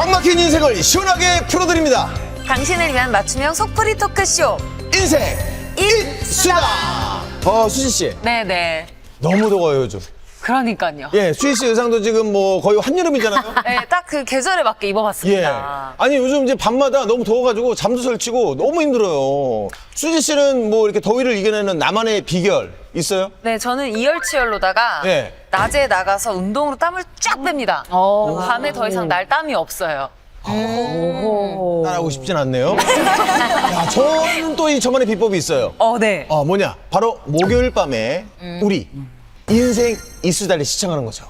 꽉 막힌 인생을 시원하게 풀어드립니다. 당신을 위한 맞춤형 속풀이 토크쇼 인생 일수다. 수지 씨, 네네. 너무 더워요 요즘. 그러니까요. 예, 수지 씨 의상도 지금 뭐 거의 한여름이잖아요. 네, 딱 그 계절에 맞게 예. 입어봤습니다. 아니 요즘 이제 밤마다 너무 더워가지고 잠도 설치고 너무 힘들어요. 수지 씨는 뭐 이렇게 더위를 이겨내는 나만의 비결 있어요? 네, 저는 이열치열로다가 네. 낮에 나가서 운동으로 땀을 쫙 뺍니다. 밤에 더 이상 날 땀이 없어요. 따라하고 싶진 않네요. 야, 저는 또 이 저만의 비법이 있어요. 네. 뭐냐? 바로 목요일 밤에 우리 인생 이수다를 시청하는 거죠.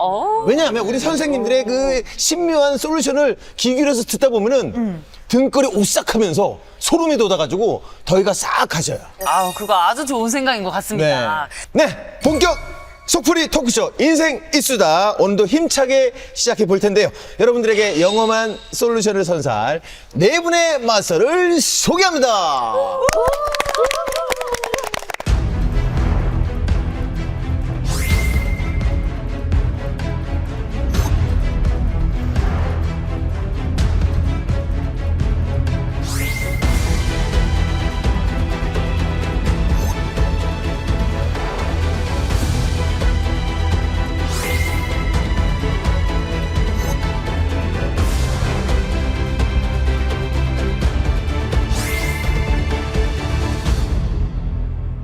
왜냐하면 우리 선생님들의 그 신묘한 솔루션을 귀 기울여서 듣다 보면은 등골이 오싹하면서 소름이 돋아가지고 더위가 싹 가셔요. 아우, 그거 아주 좋은 생각인 것 같습니다. 네, 본격 속풀이 토크쇼 인생 이수다. 오늘도 힘차게 시작해 볼 텐데요. 여러분들에게 영험한 솔루션을 선사할 네 분의 마스터를 소개합니다.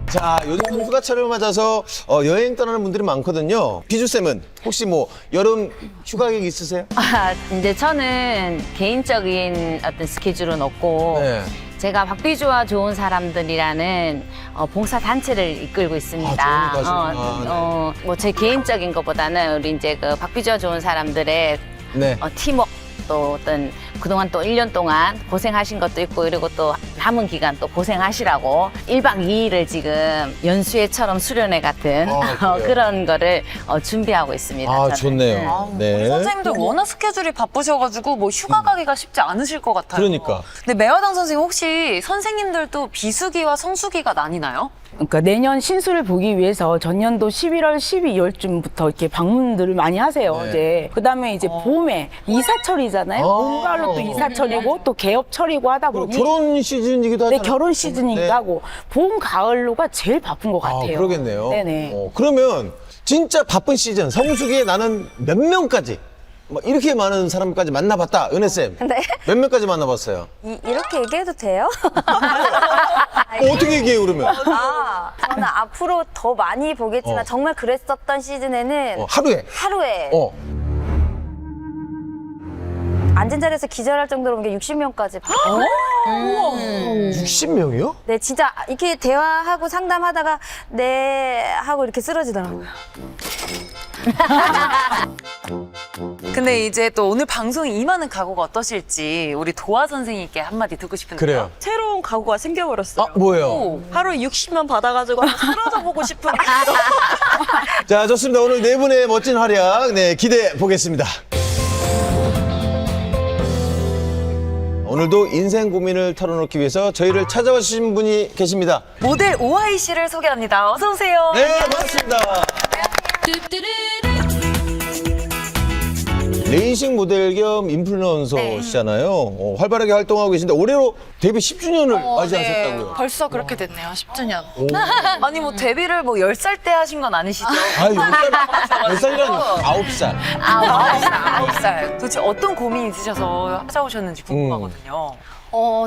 자, 요즘 휴가철을 맞아서 여행 떠나는 분들이 많거든요. 비주쌤은 혹시 뭐 여름 휴가 계획 있으세요? 이제 저는 개인적인 어떤 스케줄은 없고 네. 제가 박비주와 좋은 사람들이라는 봉사 단체를 이끌고 있습니다. 아, 좋은 가수구나. 뭐 제 개인적인 것보다는 우리 이제 그 박비주와 좋은 사람들의 네. 팀워크 또 어떤 그동안 또 1년 동안 고생하신 것도 있고 그리고 또 남은 기간 또 고생하시라고 1박 2일을 지금 연수회처럼 수련회 같은 그래요? 그런 거를 준비하고 있습니다. 저는. 좋네요. 우리 네. 선생님들 워낙 스케줄이 바쁘셔가지고 뭐 휴가 가기가 쉽지 않으실 것 같아요. 그러니까. 근데 매화당 선생님 혹시 선생님들도 비수기와 성수기가 나뉘나요? 그러니까 내년 신수를 보기 위해서 전년도 11월, 12월쯤부터 이렇게 방문들을 많이 하세요. 네. 이제 그다음에 이제 봄에 이사철이잖아요. 봄가을로 또 이사철이고 또 개업철이고 하다 그리고 보니 결혼 시즌이기도 네, 하잖아요. 결혼 시즌이기도 네. 하고 봄 가을로가 제일 바쁜 것 같아요. 그러겠네요. 네네. 그러면 진짜 바쁜 시즌 성수기에 나는 몇 명까지 막 이렇게 많은 사람까지 만나봤다. 은혜쌤. 네. 몇 명까지 만나봤어요? 이렇게 얘기해도 돼요? 어떻게 얘기해요 그러면? 저는 앞으로 더 많이 보겠지만 정말 그랬었던 시즌에는 하루에? 하루에 앉은 자리에서 기절할 정도로 온 게 60명까지 봤어요. 60명이요? 네, 진짜 이렇게 대화하고 상담하다가 네 하고 이렇게 쓰러지더라고요. 근데 이제 또 오늘 방송에 임하는 각오가 어떠실지 우리 도화 선생님께 한마디 듣고 싶은데요. 그래요. 새로운 가구가 생겨버렸어요. 뭐예요? 하루 60만 받아가지고 한번 쓰러져 보고 싶은 자, 좋습니다. 오늘 네 분의 멋진 활약 기대해 보겠습니다. 오늘도 인생 고민을 털어놓기 위해서 저희를 찾아와 주신 분이 계십니다. 모델 오하이 씨를 소개합니다. 어서 오세요. 네, 반갑습니다. 레이싱 모델 겸 인플루언서시잖아요. 활발하게 활동하고 계신데 올해로 데뷔 10주년을 맞이하셨다고요. 벌써 그렇게 됐네요. 10주년. 아니 뭐 데뷔를 뭐 10살 때 하신 건 아니시죠? 아유, 몇 살이라니? 9살. 아홉 살. 도대체 어떤 고민이 있으셔서 찾아오셨는지 궁금하거든요.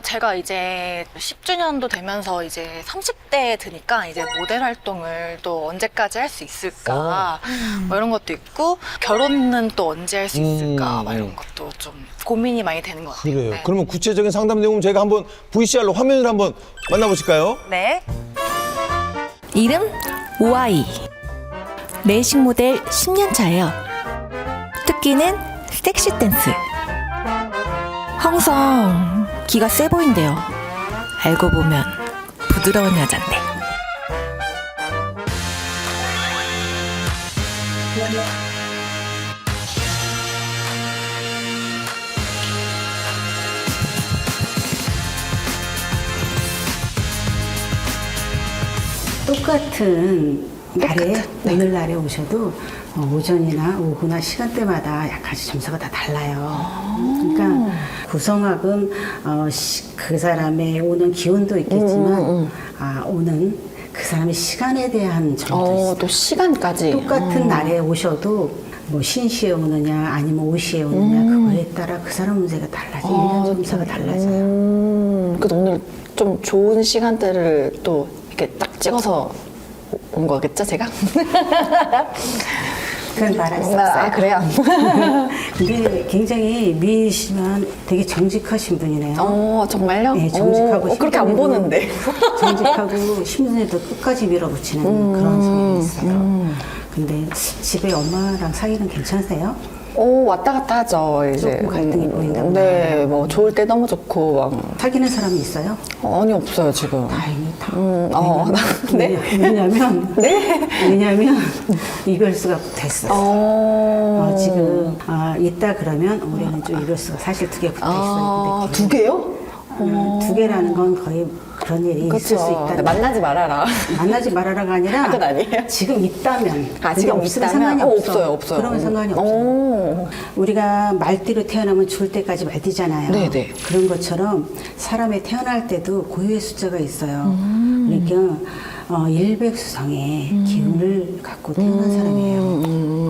제가 이제 10주년도 되면서 이제 30대에 드니까 이제 모델 활동을 또 언제까지 할 수 있을까 뭐 이런 것도 있고 결혼은 또 언제 할 수 있을까 막 이런 것도 좀 고민이 많이 되는 것 같아요. 그래요. 네. 그러면 구체적인 상담 내용 저희가 한번 VCR로 화면을 한번 만나보실까요? 네. 이름 오아이. 레이싱 모델 10년 차예요. 특기는 섹시 댄스. 항상 기가 세 보인대요. 알고 보면 부드러운 여잔데. 똑같은 날에 오늘날에 오셔도 오전이나 오후나 시간대마다 약간씩 점수가 다 달라요. 그러니까 구성학은 그 사람의 오는 기운도 있겠지만 오는 그 사람의 시간에 대한 점도 있어요. 또 시간까지. 똑같은 날에 오셔도 뭐 신시에 오느냐 아니면 오시에 오느냐 그거에 따라 그 사람 운세가 달라져요. 1년 점수가 달라져요. 그래서 오늘 좀 좋은 시간대를 또 이렇게 딱 찍어서 온 거겠죠, 제가? 그건 말할 수 없어요. 아, 그래요? 근데 굉장히 미시면 되게 정직하신 분이네요. 정말요? 네, 정직하고 그렇게 안 보는데. 정직하고 심신에도 끝까지 밀어붙이는 그런 성향이 있어요. 근데 집에 엄마랑 사이는 괜찮으세요? 왔다 갔다 하죠, 이제. 조금 갈등이 보인다고. 네, 뭐, 좋을 때 너무 좋고, 막. 사귀는 사람이 있어요? 아니, 없어요, 지금. 다행이다. 네? 왜냐면, 네? 왜냐면, 이별수가 됐어요. 지금, 있다 그러면 올해는 좀 이별수가 사실 2개 붙어 있어요. 근데 2개요? 2개라는 건 거의 그런 일이 있을 수 있다. 만나지 말아라. 만나지 말아라가 아니라 그건 아니에요? 지금 있다면 지금 없으면 있다면? 상관이 없어. 없어요. 그러면 상관이 없어요. 우리가 말띠로 태어나면 죽을 때까지 말띠잖아요. 네네. 그런 것처럼 사람이 태어날 때도 고유의 숫자가 있어요. 그러니까 일백수성의 기운을 갖고 태어난 사람이에요.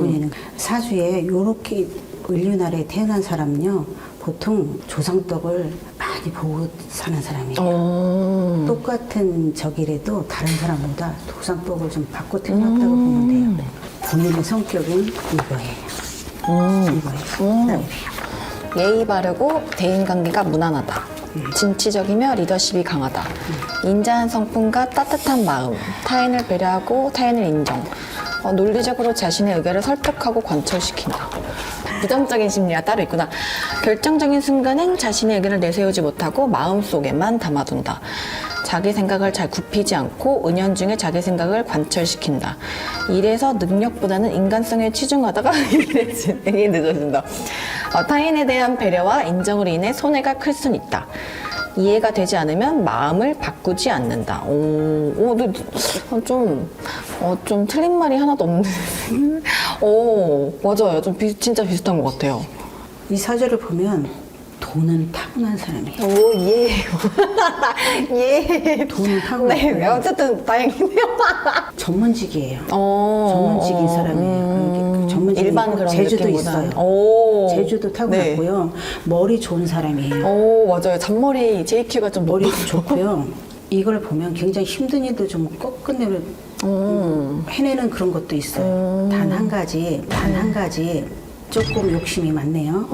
본인은 사주에 요렇게 을류날에 태어난 사람은요 보통 조상덕을 많이 보고 사는 사람이에요. 똑같은 적이라도 다른 사람보다 조상덕을 좀 받고 태어났다고 보면 돼요. 본인의 성격은 이거예요. 이거예요. 예의 바르고 대인관계가 무난하다. 진취적이며 리더십이 강하다. 인자한 성품과 따뜻한 마음, 타인을 배려하고 타인을 인정. 논리적으로 자신의 의견을 설득하고 관철시킨다. 부정적인 심리가 따로 있구나. 결정적인 순간엔 자신의 의견을 내세우지 못하고 마음속에만 담아둔다. 자기 생각을 잘 굽히지 않고 은연중에 자기 생각을 관철시킨다. 일에서 능력보다는 인간성에 치중하다가 일이 늦어진다. 타인에 대한 배려와 인정으로 인해 손해가 클 수는 있다. 이해가 되지 않으면 마음을 바꾸지 않는다. 좀 틀린 말이 하나도 없는데. 맞아요. 진짜 비슷한 것 같아요. 이 사주를 보면 돈은 타고난 사람이에요. 예. 예. 돈은 타고났고요. 네, 어쨌든 다행이네요. 전문직이에요. 전문직인 사람이에요. 전문직 일반 그런 제주도 느낌보다는. 있어요. 제주도 타고났고요. 머리 좋은 사람이에요. 맞아요. 잔머리 JQ가 좀 머리 좋고요. 이걸 보면 굉장히 힘든 일도 좀 끝내려 해내는 그런 것도 있어요. 단 한 가지 조금 욕심이 많네요.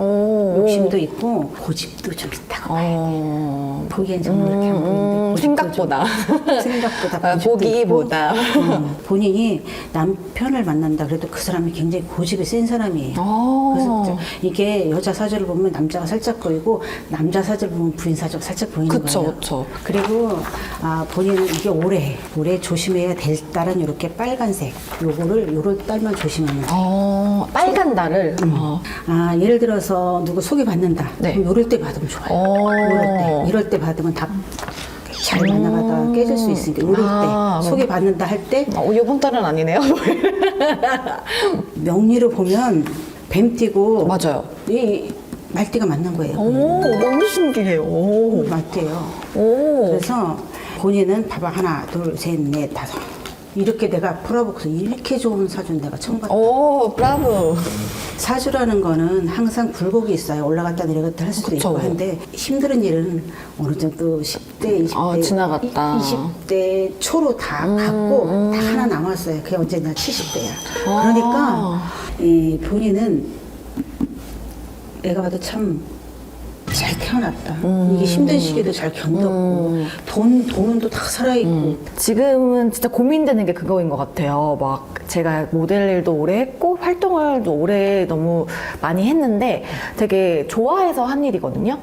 욕심도 있고 고집도 좀 있다고 봐야 돼요. 보기엔 정말 이렇게 안 보이는데 생각보다 고집도 보기보다 있고, 본인이 남편을 만난다 그래도 그 사람이 굉장히 고집이 센 사람이에요. 그래서 이게 여자 사주를 보면 남자가 살짝 보이고 남자 사주를 보면 부인 사주가 살짝 보이는 거예요. 그쵸. 그리고 본인은 이게 올해 조심해야 될 달은 이렇게 빨간색 요럴 달만 조심하면 돼요. 빨간 달을 예를 들어서 누구 소개받는다. 네. 그럼 요럴 때 받으면 좋아요. 이럴 때 받으면 다 잘 만나가다 깨질 수 있으니까 요럴 때 소개받는다 할 때 요번 달은 아니네요. 명리를 보면 뱀띠고 맞아요. 이 말띠가 만난 거예요. 너무 신기해요. 말띠예요. 그래서 본인은 봐봐 하나 둘 셋 넷 다섯 이렇게 내가 풀어보고서 이렇게 좋은 사주는 내가 처음 봤다. 브라보. 사주라는 거는 항상 굴곡이 있어요. 올라갔다 내려갔다 할 수도 있고 한데 힘든 일은 어느 정도 10대, 20대, 지나갔다. 20대 초로 다 갔고 다 하나 남았어요. 그게 언제나 70대야. 그러니까 이 본인은 내가 봐도 참 잘 태어났다. 이게 힘든 시기도 잘 견뎠고 돈은 또 다 살아있고 지금은 진짜 고민되는 게 그거인 것 같아요. 막 제가 모델 일도 오래 했고 활동을 오래 너무 많이 했는데 되게 좋아해서 한 일이거든요.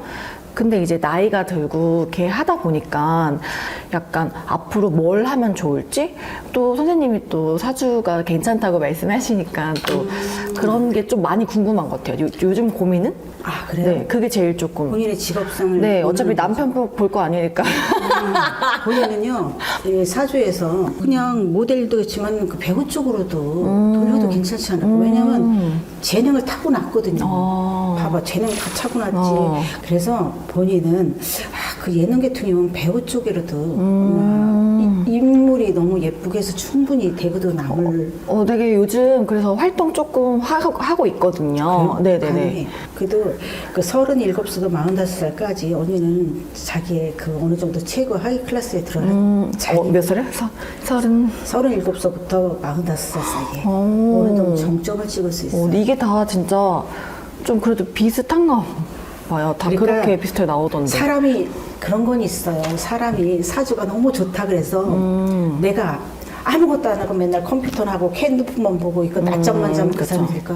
근데 이제 나이가 들고 이렇게 하다 보니까 약간 앞으로 뭘 하면 좋을지 또 선생님이 또 사주가 괜찮다고 말씀하시니까 또 그런 게 좀 많이 궁금한 것 같아요. 요즘 고민은? 아, 그래요? 네, 그게 제일 조금. 본인의 직업상을. 네, 어차피 모르는 남편 볼 거 아니니까. 본인은요, 이 사주에서 그냥 모델도 있지만 그 배우 쪽으로도 돌려도 괜찮지 않을까. 왜냐면 재능을 타고났거든요. 봐봐, 재능 다 타고났지. 그래서 본인은 그 예능 계통이면 배우 쪽이라도 인물이 너무 예쁘게 해서 충분히 대구도 남을. 되게 요즘 그래서 활동 조금 하고 있거든요. 네네네. 그래도 그 37살도 45살까지 언니는 자기의 그 어느 정도 최고 하이 클래스에 들어가. 몇 살이요? 37살부터 45살 사이에 어느 정도 정점을 찍을 수 있어요. 이게 다 진짜 좀 그래도 비슷한가 봐요. 다 그러니까 그렇게 비슷하게 나오던데. 사람이 그런 건 있어요. 사람이 사주가 너무 좋다 그래서 내가 아무것도 안 하고 맨날 컴퓨터나 하고 핸드폰만 보고 이거 낮잠만 자면 그 사람 될까?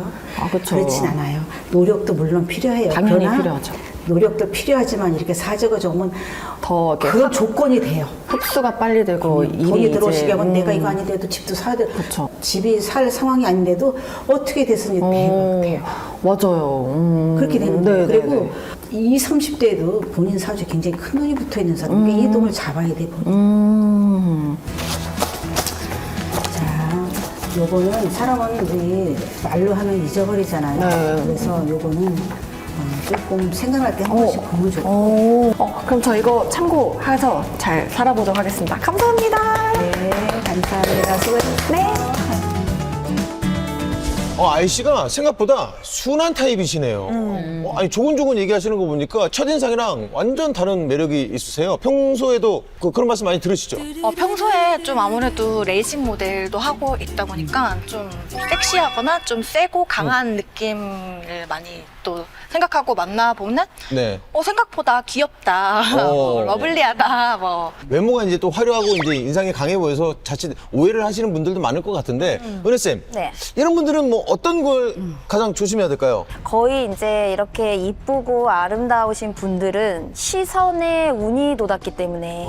그쵸. 그렇진 않아요. 노력도 물론 필요해요. 당연히 그러나 필요하죠. 노력도 필요하지만 이렇게 사주가 좋으면 더 이렇게 그런 조건이 돼요. 흡수가 빨리 되고 돈이 들어오시게 하면 이제, 내가 이거 아닌데도 집도 사야 돼. 그쵸. 집이 살 상황이 아닌데도 어떻게 됐으니 돼요. 맞아요. 그렇게 되는 네, 거예요. 네, 그리고 네. 20, 30대에도 본인 사주에 굉장히 큰 돈이 붙어 있는 사람. 이 돈을 잡아야 돼, 본인. 자, 요거는 사람은 우리 말로 하면 잊어버리잖아요. 네. 그래서 요거는 조금 생각날 때 한 번씩 보면 좋고. 그럼 저 이거 참고해서 잘 살아보도록 하겠습니다. 감사합니다. 네, 감사합니다. 수고하셨습니다. 아이씨가 생각보다 순한 타입이시네요. 아니 조곤조곤 얘기하시는 거 보니까 첫인상이랑 완전 다른 매력이 있으세요. 평소에도 그런 말씀 많이 들으시죠? 평소에 좀 아무래도 레이싱 모델도 하고 있다 보니까 좀 섹시하거나 좀 세고 강한 느낌을 많이 또 생각하고 만나보면 네. 생각보다 귀엽다, 러블리하다, 외모가 이제 또 화려하고 이제 인상이 강해 보여서 자칫 오해를 하시는 분들도 많을 것 같은데 은혜쌤, 네. 이런 분들은 뭐 어떤 걸 가장 조심해야 될까요? 거의 이제 이렇게 이쁘고 아름다우신 분들은 시선에 운이 돋았기 때문에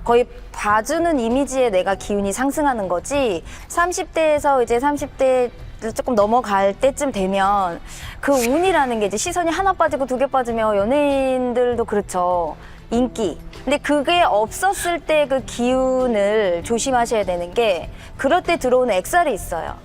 거의 봐주는 이미지에 내가 기운이 상승하는 거지. 30대에서 이제 30대 조금 넘어갈 때쯤 되면 그 운이라는 게 이제 시선이 하나 빠지고 두 개 빠지면 연예인들도 그렇죠. 인기. 근데 그게 없었을 때 그 기운을 조심하셔야 되는 게 그럴 때 들어오는 액살이 있어요.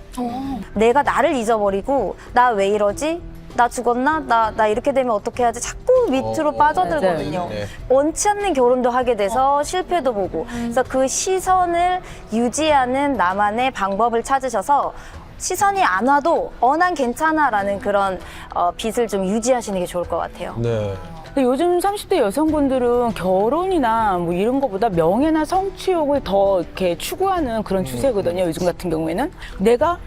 내가 나를 잊어버리고 나 왜 이러지? 나 죽었나? 나 이렇게 되면 어떻게 해야지? 자꾸 밑으로 빠져들거든요. 네. 원치 않는 결혼도 하게 돼서 실패도 보고. 그래서 그 시선을 유지하는 나만의 방법을 찾으셔서 시선이 안 와도 난 괜찮아라는 그런 빛을 좀 유지하시는 게 좋을 것 같아요. 네. 근데 요즘 30대 여성분들은 결혼이나 뭐 이런 거보다 명예나 성취욕을 더 이렇게 추구하는 그런 추세거든요. 요즘 같은 경우에는 내가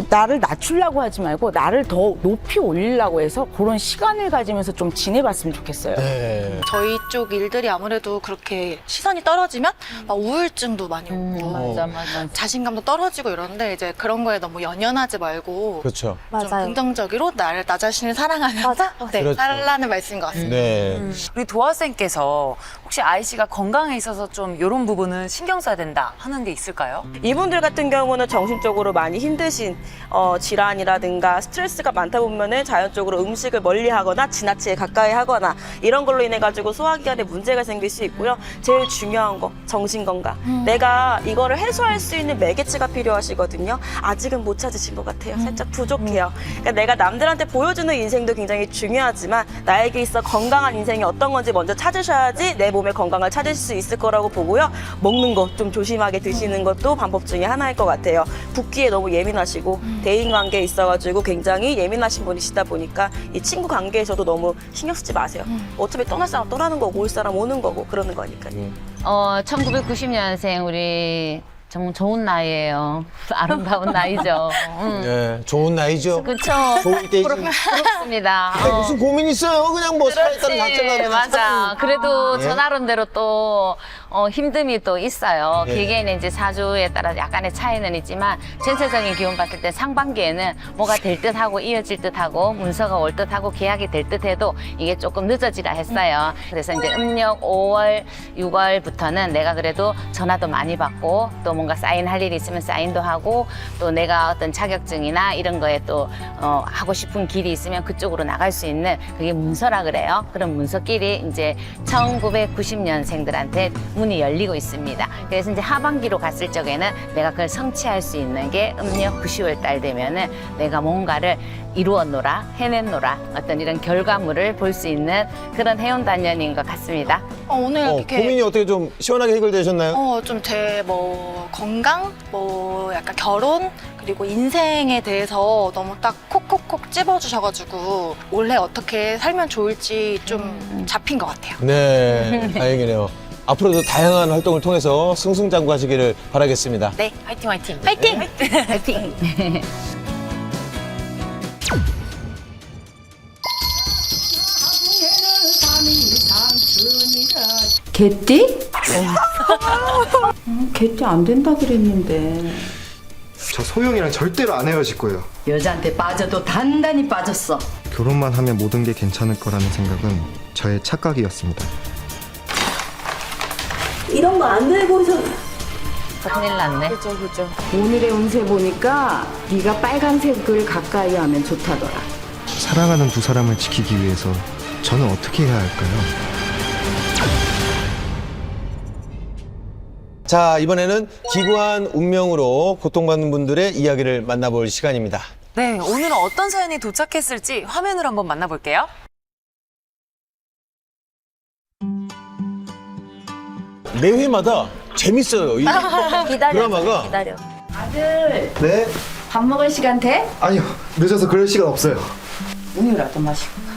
나를 낮추려고 하지 말고 나를 더 높이 올리려고 해서 그런 시간을 가지면서 좀 지내봤으면 좋겠어요. 네. 저희 쪽 일들이 아무래도 그렇게 시선이 떨어지면 막 우울증도 많이 오고 맞아. 자신감도 떨어지고 이러는데 이제 그런 거에 너무 연연하지 말고 그렇죠. 좀 긍정적으로 나 자신을 사랑하는 맞아? 네, 그렇죠. 살라는 말씀인 것 같습니다. 네. 우리 도화쌤께서 혹시 아이씨가 건강에 있어서 좀 이런 부분은 신경 써야 된다 하는 게 있을까요? 이분들 같은 경우는 정신적으로 많이 힘드신 질환이라든가 스트레스가 많다 보면은 자연적으로 음식을 멀리하거나 지나치게 가까이 하거나 이런 걸로 인해 가지고 소화기관에 문제가 생길 수 있고요. 제일 중요한 거 정신 건강. 내가 이거를 해소할 수 있는 매개체가 필요하시거든요. 아직은 못 찾으신 것 같아요. 살짝 부족해요. 그러니까 내가 남들한테 보여주는 인생도 굉장히 중요하지만 나에게 있어 건강한 인생이 어떤 건지 먼저 찾으셔야지 내 몸의 건강을 찾을 수 있을 거라고 보고요. 먹는 거 좀 조심하게 드시는 것도 방법 중에 하나일 것 같아요. 붓기에 너무 예민하시고 대인관계에 있어가지고 굉장히 예민하신 분이시다 보니까 이 친구 관계에서도 너무 신경 쓰지 마세요. 어차피 떠날 사람 떠나는 거고 올 사람 오는 거고 그러는 거니까요. 1990년생 우리 정말 좋은 나이예요. 아름다운 나이죠. 네, 좋은 나이죠. 그쵸. 좋을 때지. 부럽습니다. 무슨 고민 있어요? 그냥 뭐 살았다는 그렇지. 작정하고 맞아. 그래도 예. 저 나름대로 또 힘듦이 또 있어요. 예. 기계는 이제 사주에 따라 약간의 차이는 있지만 전체적인 기운 봤을 때 상반기에는 뭐가 될 듯하고 이어질 듯하고 문서가 올 듯하고 계약이 될 듯해도 이게 조금 늦어지라 했어요. 그래서 이제 음력 5월, 6월부터는 내가 그래도 전화도 많이 받고 또 뭔가 사인할 일이 있으면 사인도 하고 또 내가 어떤 자격증이나 이런 거에 또 하고 싶은 길이 있으면 그쪽으로 나갈 수 있는 그게 문서라 그래요. 그런 문서끼리 이제 1990년생들한테 문이 열리고 있습니다. 그래서 이제 하반기로 갔을 적에는 내가 그걸 성취할 수 있는 게 음력 9, 10월 달 되면은 내가 뭔가를 이루었노라, 해냈노라 어떤 이런 결과물을 볼 수 있는 그런 해운단년인 것 같습니다. 오늘 이렇게 고민이 어떻게 좀 시원하게 해결되셨나요? 좀 제 뭐 건강, 뭐 약간 결혼 그리고 인생에 대해서 너무 딱 콕콕콕 찝어주셔가지고 올해 어떻게 살면 좋을지 좀 잡힌 것 같아요. 네, 다행이네요. 앞으로도 다양한 활동을 통해서 승승장구하시기를 바라겠습니다. 네, 화이팅 화이팅. 파이팅! 파이팅! 개띠? 개띠 안 된다 그랬는데. 저 소영이랑 절대로 안 헤어질 거예요. 여자한테 빠져도 단단히 빠졌어. 결혼만 하면 모든 게 괜찮을 거라는 생각은 저의 착각이었습니다. 이런 거 안 들고 오셨 큰일 났네. 그죠. 오늘의 운세 보니까 네가 빨간색을 가까이 하면 좋다더라. 사랑하는 두 사람을 지키기 위해서 저는 어떻게 해야 할까요? 자, 이번에는 기구한 운명으로 고통받는 분들의 이야기를 만나볼 시간입니다. 네, 오늘은 어떤 사연이 도착했을지 화면으로 한번 만나볼게요. 매 회마다 재밌어요. 이 드라마가. 기다려. 아들, 네? 밥 먹을 시간 돼? 아니요, 늦어서 그럴 시간 없어요. 우유라도 마시고.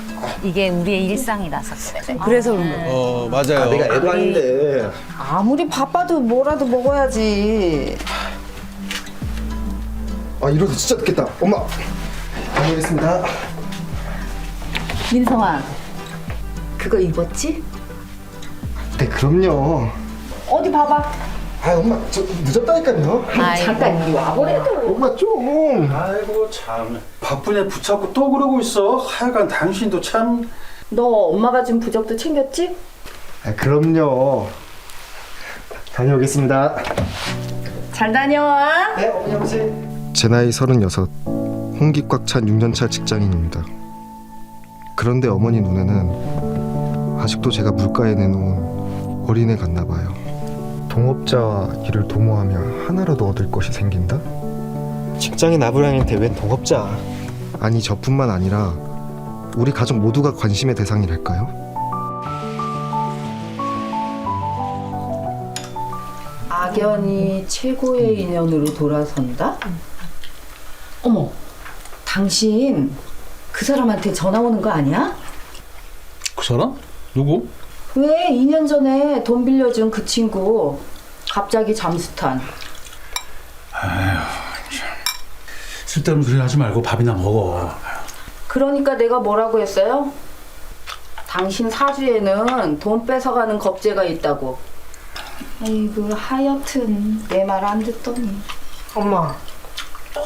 이게 우리의 일상이라서 그래. 그래서 그런 거예요. 맞아요. 내가 애도 아닌데. 아무리 바빠도 뭐라도 먹어야지. 이러다 진짜 늦겠다. 엄마, 다녀오겠습니다. 민성아, 그거 입었지? 네, 그럼요. 어디 봐봐. 엄마, 저 늦었다니까요. 잠깐 이리 와보래도. 엄마 좀. 아이고 참 바쁘냐 붙잡고 또 그러고 있어. 하여간 당신도 참. 너 엄마가 준 부적도 챙겼지? 그럼요. 다녀오겠습니다. 잘 다녀와. 네, 어머니 아버지. 제 나이 36, 홍기 꽉 찬 6년차 직장인입니다. 그런데 어머니 눈에는 아직도 제가 물가에 내놓은 어린애 같나 봐요. 동업자 일을 도모하며 하나라도 얻을 것이 생긴다? 직장인 아브라함인데 웬 동업자? 아니, 저뿐만 아니라 우리 가족 모두가 관심의 대상이랄까요? 악연이 최고의 인연으로 돌아선다? 어머, 당신 그 사람한테 전화 오는 거 아니야? 그 사람? 누구? 왜 2년 전에 돈 빌려준 그 친구 갑자기 잠수탄. 쓸데없는 소리 하지 말고 밥이나 먹어. 그러니까 내가 뭐라고 했어요? 당신 사주에는 돈 뺏어가는 겁재가 있다고. 아이고, 하여튼 내 말 안 듣더니. 엄마, 또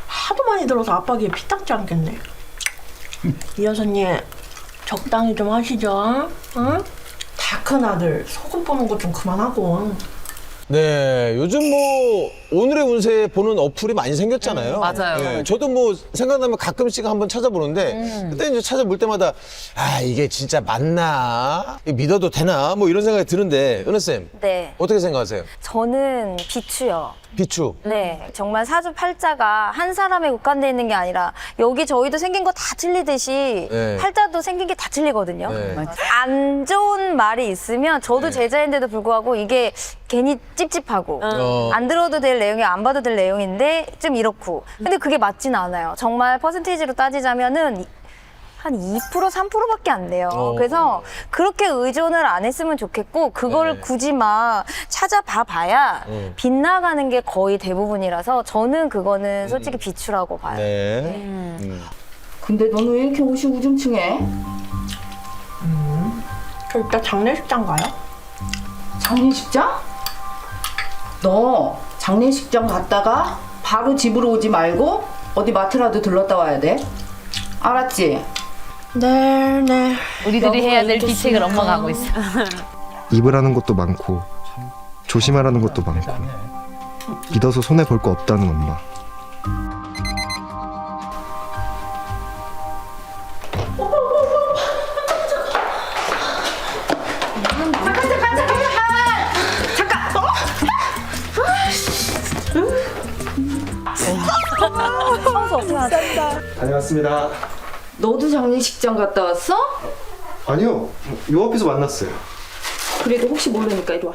하도 많이 들어서 아빠기에 피 닦지 않겠네. 이 여사님 적당히 좀 하시죠. 응? 다 큰 아들 소금 보는 거 좀 그만하고. 네, 요즘 뭐 오늘의 운세 보는 어플이 많이 생겼잖아요. 맞아요. 저도 뭐 생각나면 가끔씩 한번 찾아보는데 그때 이제 찾아볼 때마다 이게 진짜 맞나? 이거 믿어도 되나? 뭐 이런 생각이 드는데 은혜 쌤, 네. 어떻게 생각하세요? 저는 비추요. 비추. 네, 정말 사주 팔자가 한 사람에 국한되어 있는 게 아니라 여기 저희도 생긴 거 다 틀리듯이 네. 팔자도 생긴 게 다 틀리거든요. 네. 안 좋은 말이 있으면 저도 제자인데도 불구하고 이게 괜히 찝찝하고 안 들어도 될 내용이 안 봐도 될 내용인데 좀 이렇고 근데 그게 맞진 않아요. 정말 퍼센테이지로 따지자면은 한 2%, 3%밖에 안 돼요. 그래서 그렇게 의존을 안 했으면 좋겠고 그걸 굳이 막 찾아봐 봐야 빗나가는 게 거의 대부분이라서 저는 그거는 솔직히 비추라고 봐요. 네. 근데 너는 왜 이렇게 옷이 우중충해? 저 이따 장례식장 가요? 장례식장? 너 장례식장 갔다가 바로 집으로 오지 말고 어디 마트라도 들렀다 와야 돼. 알았지? 네. 우리들이 해야 될 비책을 엄마가 하고 있어. 입으라는 것도 많고 조심하라는 것도 많고 믿어서 손해 볼 거 없다는 엄마. 다녀왔습니다. 너도 장례식장 갔다 왔어? 아니요, 요 앞에서 만났어요. 그래도 혹시 모르니까 이리 와.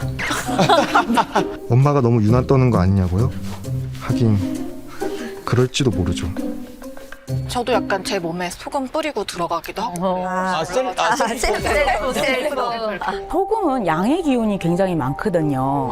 엄마가 너무 유난 떠는 거 아니냐고요? 하긴 그럴지도 모르죠. 저도 약간 제 몸에 소금 뿌리고 들어가기도 하고. 소금은 양의 기운이 굉장히 많거든요.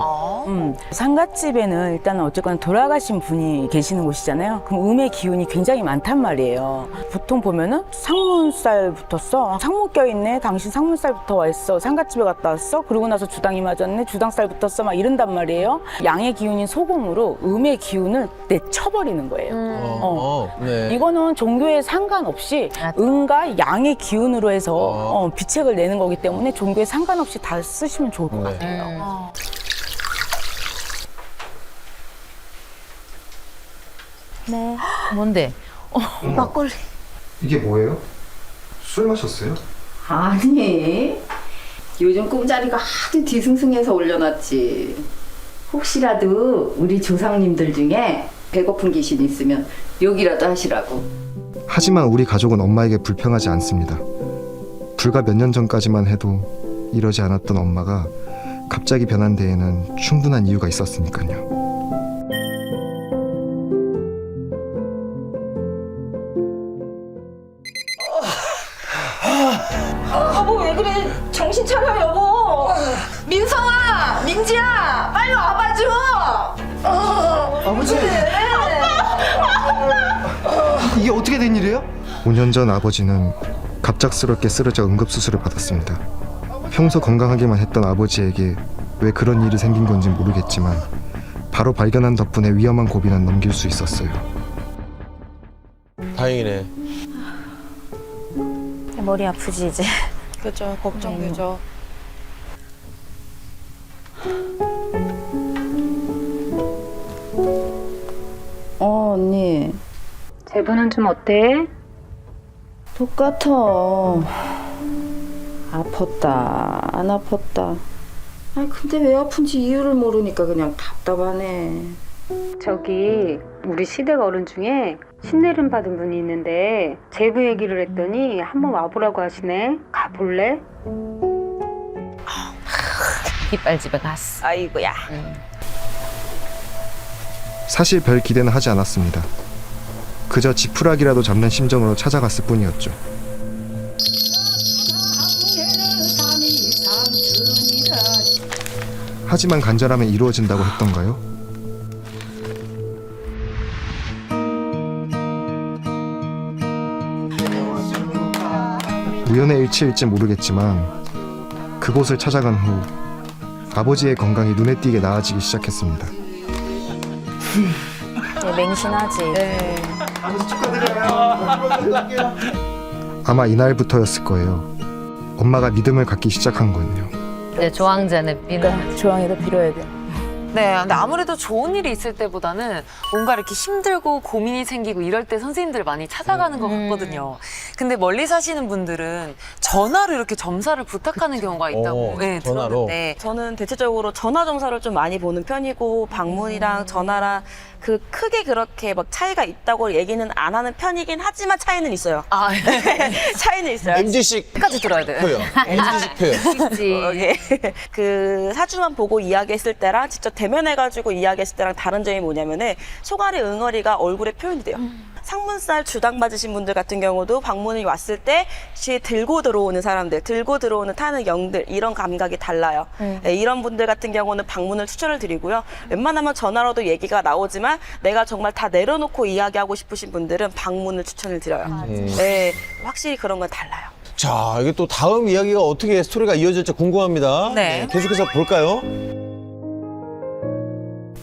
상갓집에는 일단 어쨌거나 돌아가신 분이 계시는 곳이잖아요. 그럼 음의 기운이 굉장히 많단 말이에요. 보통 보면은 상문살부터 써. 상문 껴있네. 당신 상문살부터 와있어. 상갓집에 갔다 왔어. 그러고 나서 주당이 맞았네. 주당살부터 써. 막 이런단 말이에요. 양의 기운인 소금으로 음의 기운을 내쳐버리는 거예요. 네. 이거는 종교에 상관없이 음과 양의 기운으로 해서 비책을 내는 거기 때문에 종교에 상관없이 다 쓰시면 좋을 것 같아요. 네. 뭔데? 막걸리. 이게 뭐예요? 술 마셨어요? 아니, 요즘 꿈자리가 하도 뒤숭숭해서 올려놨지. 혹시라도 우리 조상님들 중에 배고픈 귀신 있으면 욕이라도 하시라고. 하지만 우리 가족은 엄마에게 불평하지 않습니다. 불과 몇 년 전까지만 해도 이러지 않았던 엄마가 갑자기 변한 데에는 충분한 이유가 있었으니까요. 여보 왜 그래? 정신 차려 여보. 민성아, 민지야, 빨리 와봐줘. 아버지! 이게 어떻게 된 일이에요? 5년 전 아버지는 갑작스럽게 쓰러져 응급수술을 받았습니다. 평소 건강하게만 했던 아버지에게 왜 그런 일이 생긴 건지 모르겠지만 바로 발견한 덕분에 위험한 고비는 넘길 수 있었어요. 다행이네. 머리 아프지 이제. 그죠, 걱정되죠. 언니. 제부는 좀 어때? 똑같아. 아팠다, 안 아팠다. 아니 근데 왜 아픈지 이유를 모르니까 그냥 답답하네. 저기 우리 시댁 어른 중에 신내림 받은 분이 있는데 제부 얘기를 했더니 한번 와보라고 하시네. 가볼래? 이빨 집에 갔어. 아이고야. 사실 별 기대는 하지 않았습니다. 그저 지푸라기라도 잡는 심정으로 찾아갔을 뿐이었죠. 하지만 간절하면 이루어진다고 했던가요? 우연의 일치일지 모르겠지만 그곳을 찾아간 후 아버지의 건강이 눈에 띄게 나아지기 시작했습니다. 맹신하지. 아마 이날부터였을 거예요. 엄마가 믿음을 갖기 시작한 건요. 네, 조항자는 비는 조항에다 빌어야 돼. 네, 근데 아무래도 좋은 일이 있을 때보다는 뭔가 이렇게 힘들고 고민이 생기고 이럴 때 선생님들을 많이 찾아가는 것 같거든요. 근데 멀리 사시는 분들은 전화로 이렇게 점사를 부탁하는 경우가 있다고 네, 전화로? 들었는데 저는 대체적으로 전화 점사를 좀 많이 보는 편이고 방문이랑 전화랑 그 크게 그렇게 막 차이가 있다고 얘기는 안 하는 편이긴 하지만 차이는 있어요. 아, 차이는 있어요. MG식 끝까지 들어야 돼. 표현. MG식 표현. 예. 그 사주만 보고 이야기했을 때랑 직접 대면해가지고 이야기했을 때랑 다른 점이 뭐냐면은 소갈이 응어리가 얼굴에 표현이 돼요. 상문살 주당 맞으신 분들 같은 경우도 방문이 왔을 때 들고 들어오는 사람들, 들고 들어오는 타는 영들 이런 감각이 달라요. 네, 이런 분들 같은 경우는 방문을 추천을 드리고요. 웬만하면 전화로도 얘기가 나오지만 내가 정말 다 내려놓고 이야기하고 싶으신 분들은 방문을 추천을 드려요. 네, 확실히 그런 건 달라요. 자, 이게 또 다음 이야기가 어떻게 스토리가 이어질지 궁금합니다. 네. 계속해서 볼까요?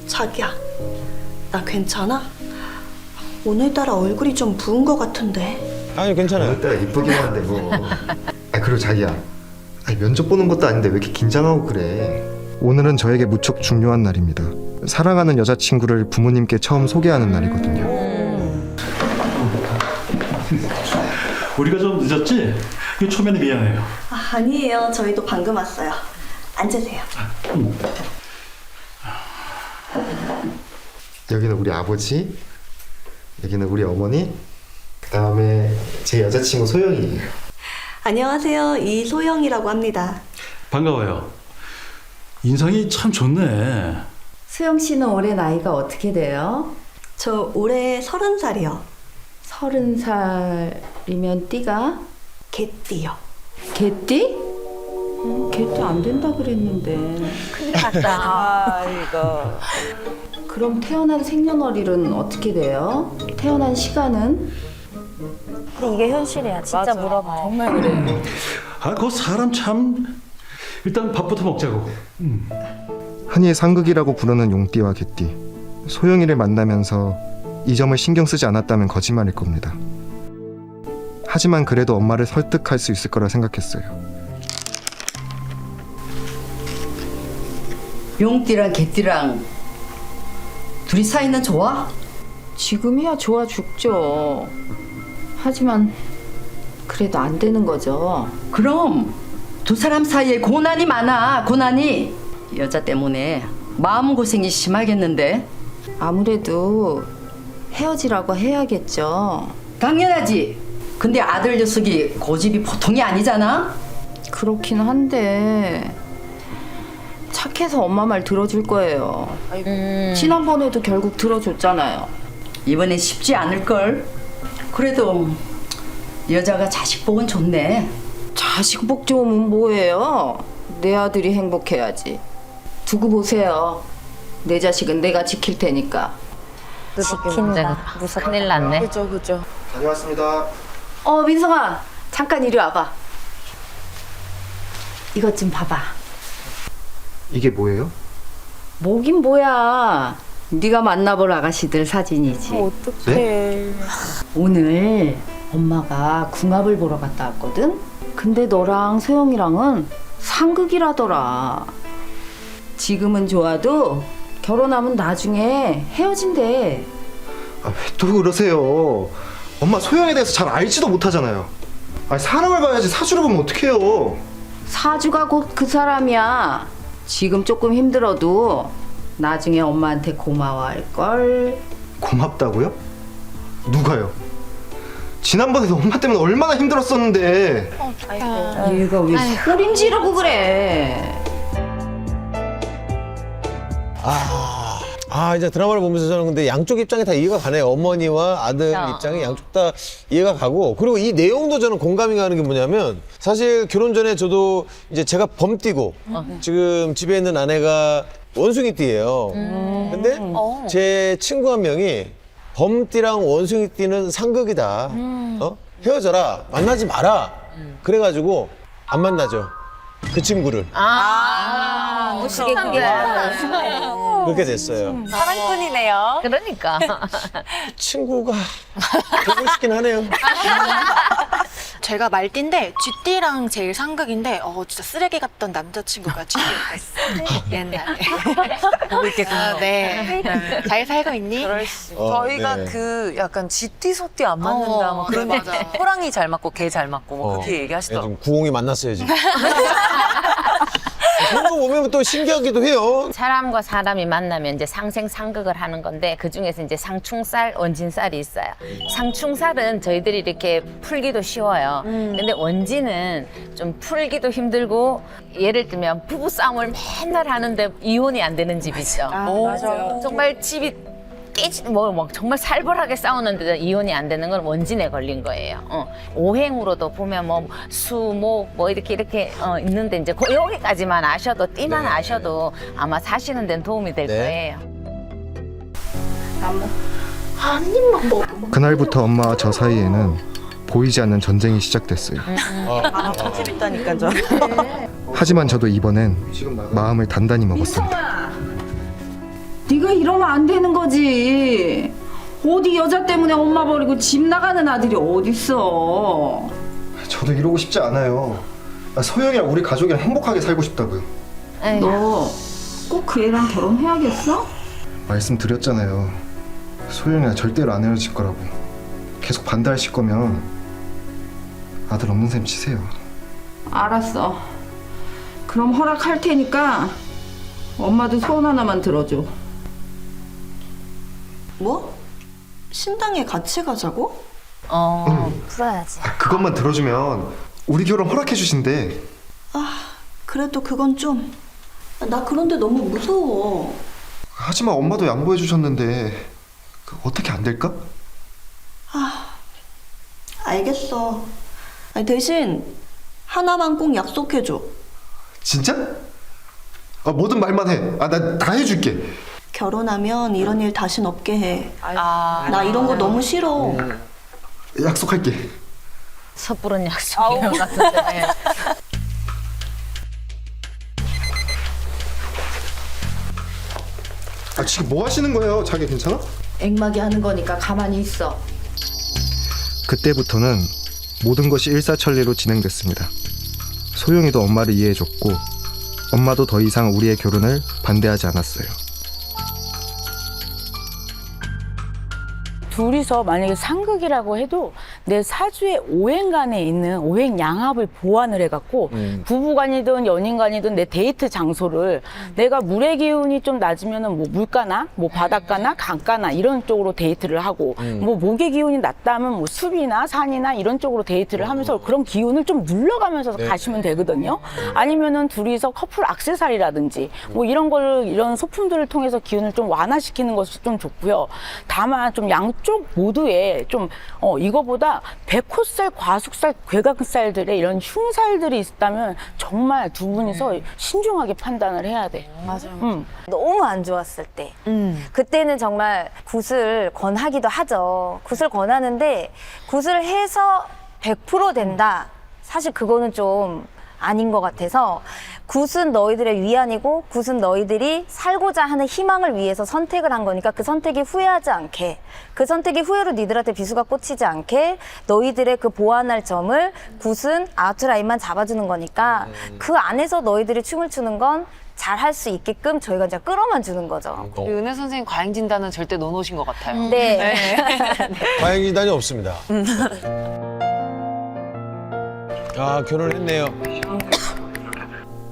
자기야, 나 괜찮아? 오늘따라 얼굴이 좀 부은 것 같은데. 아니, 괜찮아요. 오늘따라 이쁘긴 한데 뭐. 아, 그리고 자기야. 아니, 면접 보는 것도 아닌데 왜 이렇게 긴장하고 그래? 오늘은 저에게 무척 중요한 날입니다. 사랑하는 여자친구를 부모님께 처음 소개하는 날이거든요. 우리가 좀 늦었지? 이거 초면에 미안해요. 아니에요. 저희도 방금 왔어요. 앉으세요. 여기는 우리 아버지, 여기는 우리 어머니, 그 다음에 제 여자친구 소영이에요. 안녕하세요. 이소영이라고 합니다. 반가워요. 인상이 참 좋네. 수영 씨는 올해 나이가 어떻게 돼요? 저 올해 30살이요. 30살이면 띠가? 개띠요. 개띠? 개띠 안 된다 그랬는데. 큰일 났다. 이거. 그럼 태어난 생년월일은 어떻게 돼요? 태어난 시간은? 근데 이게 현실이야. 진짜 물어봐요. 정말 그래. 아, 그 사람 참. 일단 밥부터 먹자고. 흔히 상극이라고 부르는 용띠와 개띠. 소영이를 만나면서 이 점을 신경 쓰지 않았다면 거짓말일 겁니다. 하지만 그래도 엄마를 설득할 수 있을 거라 생각했어요. 용띠랑 개띠랑 둘이 사이는 좋아? 지금이야 좋아 죽죠. 하지만 그래도 안 되는 거죠. 그럼 두 사람 사이에 고난이 많아. 고난이. 여자 때문에 마음고생이 심하겠는데. 아무래도 헤어지라고 해야겠죠. 당연하지. 근데 아들 녀석이 고집이 보통이 아니잖아. 그렇긴 한데 착해서 엄마 말 들어줄 거예요. 지난번에도 결국 들어줬잖아요. 이번엔 쉽지 않을걸. 그래도 여자가 자식 복은 좋네. 자식 복 좋으면 뭐예요? 내 아들이 행복해야지. 두고 보세요. 내 자식은 내가 지킬 테니까. 지킨다. 큰일 났네. 그죠. 다녀왔습니다. 민성아, 잠깐 이리 와봐. 이것 좀 봐봐. 이게 뭐예요? 뭐긴 뭐야. 네가 만나볼 아가씨들 사진이지. 어떡해. 오늘 엄마가 궁합을 보러 갔다 왔거든. 근데 너랑 소영이랑은 상극이라더라. 지금은 좋아도 결혼하면 나중에 헤어진대. 아, 왜 또 그러세요? 엄마 소영에 대해서 잘 알지도 못하잖아요. 아니, 사람을 봐야지 사주를 보면 어떡해요? 사주가 곧 그 사람이야. 지금 조금 힘들어도 나중에 엄마한테 고마워할걸. 고맙다고요? 누가요? 지난번에도 엄마 때문에 얼마나 힘들었었는데. 얘가 왜 소린 지르고 그래. 이제 드라마를 보면서 저는 근데 양쪽 입장이 다 이해가 가네요. 어머니와 아들 입장이 양쪽 다 이해가 가고, 그리고 이 내용도 저는 공감이 가는 게 뭐냐면, 사실 결혼 전에 저도 이제 제가 범띠고 지금 집에 있는 아내가 원숭이띠예요. 근데 제 친구 한 명이 범띠랑 원숭이띠는 상극이다. 헤어져라. 만나지 마라. 그래가지고 안 만나죠. 그 친구를. 무시겠군요. 그렇게 됐어요. 사랑꾼이네요. 그러니까. 친구가 보고 싶긴 하네요. 제가 말띠인데 쥐띠랑 제일 상극인데 진짜 쓰레기 같던 남자친구가 쥐띠가 있어요. 옛날에. 보고 있겠군요. 네. 잘 살고 있니? 저희가 네. 그 약간 쥐띠 소띠 안 맞는다 뭐 그런 네, 얘기. 맞아. 호랑이 잘 맞고 개 잘 맞고 뭐 그렇게 얘기하시더라고요. 지금 구홍이 만났어야지. 그런 거 보면 또 신기하기도 해요. 사람과 사람이 만나면 이제 상생상극을 하는 건데, 그 중에서 이제 상충살, 원진살이 있어요. 상충살은 저희들이 이렇게 풀기도 쉬워요. 근데 원진은 좀 풀기도 힘들고, 예를 들면 부부 싸움을 맨날 하는데 이혼이 안 되는 집 있죠. 맞아요. 정말 집이 정말 살벌하게 싸우는데도 이혼이 안 되는 건 원진에 걸린 거예요. 오행으로도 보면 뭐 이렇게 있는데, 이제 여기까지만 아셔도, 띠만 아셔도 아마 사시는 데는 도움이 될 거예요. 그날부터 엄마와 저 사이에는 보이지 않는 전쟁이 시작됐어요. 저집 있다니까 저. 하지만 저도 이번엔 마음을 단단히 먹었습니다. 네가 이러면 안 되는 거지. 어디 여자 때문에 엄마 버리고 집 나가는 아들이 어딨어. 저도 이러고 싶지 않아요. 소영이랑 우리 가족이랑 행복하게 살고 싶다고요. 너 꼭 그 애랑 결혼해야겠어? 말씀드렸잖아요. 소영이랑 절대로 안 헤어질 거라고. 계속 반대하실 거면 아들 없는 셈 치세요. 알았어. 그럼 허락할 테니까 엄마도 소원 하나만 들어줘. 뭐? 신당에 같이 가자고? 풀어야지. 그것만 들어주면 우리 결혼 허락해 주신대. 그래도 그건 좀... 나 그런데 너무 무서워. 하지만 엄마도 양보해 주셨는데 어떻게 안 될까? 알겠어. 아니, 대신 하나만 꼭 약속해줘. 진짜? 뭐든 말만 해. 나 다 해줄게. 결혼하면 이런 일 다신 없게 해. 나 이런 거 너무 싫어. 약속할게. 섣부른 약속인 것 같은데. 지금 뭐 하시는 거예요? 자기 괜찮아? 액막이 하는 거니까 가만히 있어. 그때부터는 모든 것이 일사천리로 진행됐습니다. 소영이도 엄마를 이해해줬고 엄마도 더 이상 우리의 결혼을 반대하지 않았어요. 둘이서 만약에 상극이라고 해도 내 사주의 오행간에 있는 오행 양합을 보완을 해갖고 부부간이든 연인간이든 내 데이트 장소를 내가 물의 기운이 좀 낮으면은 뭐 물가나 뭐 바닷가나 강가나 이런 쪽으로 데이트를 하고 뭐 목의 기운이 낮다면 뭐 숲이나 산이나 이런 쪽으로 데이트를 하면서 그런 기운을 좀 눌러가면서 가시면 되거든요. 아니면은 둘이서 커플 액세서리라든지 뭐 이런 걸 이런 소품들을 통해서 기운을 좀 완화시키는 것이 좀 좋고요. 다만 좀 양쪽 모두에 좀 이거보다 백호살, 과숙살, 괴각살들의 이런 흉살들이 있다면 정말 두 분이서 신중하게 판단을 해야 돼. 맞아요. 너무 안 좋았을 때. 그때는 정말 굿을 권하기도 하죠. 굿을 권하는데 굿을 해서 100% 된다. 사실 그거는 좀 아닌 것 같아서 굿은 너희들의 위안이고 굿은 너희들이 살고자 하는 희망을 위해서 선택을 한 거니까 그 선택이 후회하지 않게 그 선택이 후회로 니들한테 비수가 꽂히지 않게 너희들의 그 보완할 점을 굿은 아웃라인만 잡아주는 거니까 그 안에서 너희들이 춤을 추는 건 잘 할 수 있게끔 저희가 이제 끌어만 주는 거죠. 은혜 선생님 과잉 진단은 절대 넣어놓으신 것 같아요. 네. 과잉 진단이 없습니다. 결혼했네요.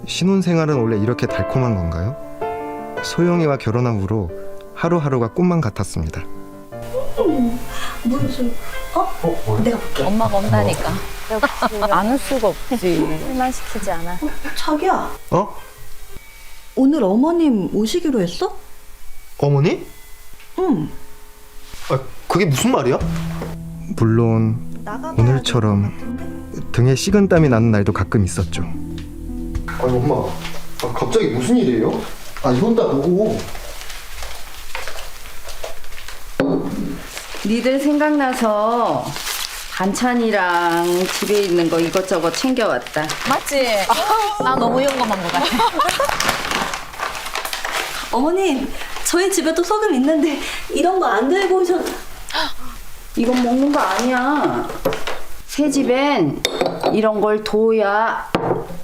신혼생활은 원래 이렇게 달콤한 건가요? 소영이와 결혼한 후로 하루하루가 꿈만 같았습니다. 내가 볼게. 엄마가 온다니까. 안 올 수가 없지. 실망시키지 않아. 자기야. 오늘 어머님 오시기로 했어? 어머니? 응. 그게 무슨 말이야? 물론 오늘처럼 등에 식은땀이 나는 날도 가끔 있었죠. 아니 엄마, 갑자기 무슨 일이에요? 이건 다 뭐고? 니들 생각나서 반찬이랑 집에 있는 거 이것저것 챙겨왔다. 맞지? 나 너무 용감한 것 같아. 어머님, 저희 집에도 소금 있는데 이런 거 안 들고 오셨... 이건 먹는 거 아니야. 새 집엔 이런 걸 둬야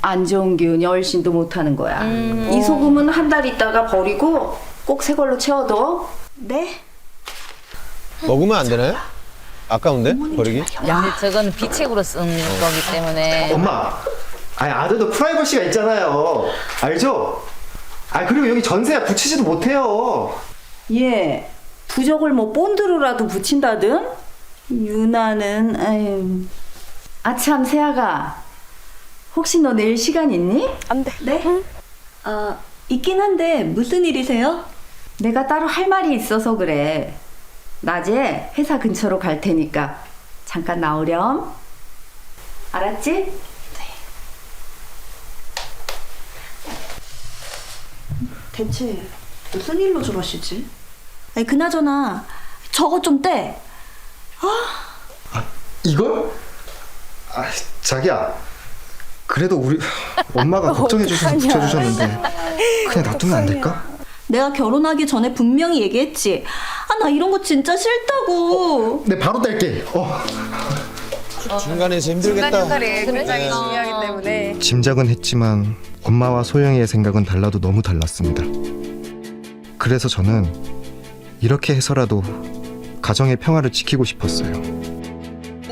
안 좋은 기운이 얼씬도 못하는 거야. 이 소금은 한 달 있다가 버리고 꼭 새 걸로 채워둬. 네? 먹으면 안 되나요? 아까운데? 버리기? 근데 저건 비책으로 쓴 거기 때문에. 엄마, 아들도 프라이버시가 있잖아요. 알죠? 그리고 여기 전세야 붙이지도 못해요. 예, 부적을 뭐 본드로라도 붙인다든? 유나는 아유. 아참 세아가, 혹시 너 내일 시간 있니? 안 돼. 네? 있긴 한데 무슨 일이세요? 내가 따로 할 말이 있어서 그래. 낮에 회사 근처로 갈 테니까 잠깐 나오렴. 알았지? 네. 대체 무슨 일로 저러시지? 그나저나 저거 좀 떼. 이걸? 자기야. 그래도 우리 엄마가 걱정해 주셔서 붙여주셨는데 그냥 놔두면 안 될까? 내가 결혼하기 전에 분명히 얘기했지. 아, 나 이런 거 진짜 싫다고. 네, 바로 뗄게. 중간에서 힘들겠다. 중간에 굉장히 중요하기 때문에. 짐작은 했지만 엄마와 소영이의 생각은 달라도 너무 달랐습니다. 그래서 저는 이렇게 해서라도 가정의 평화를 지키고 싶었어요.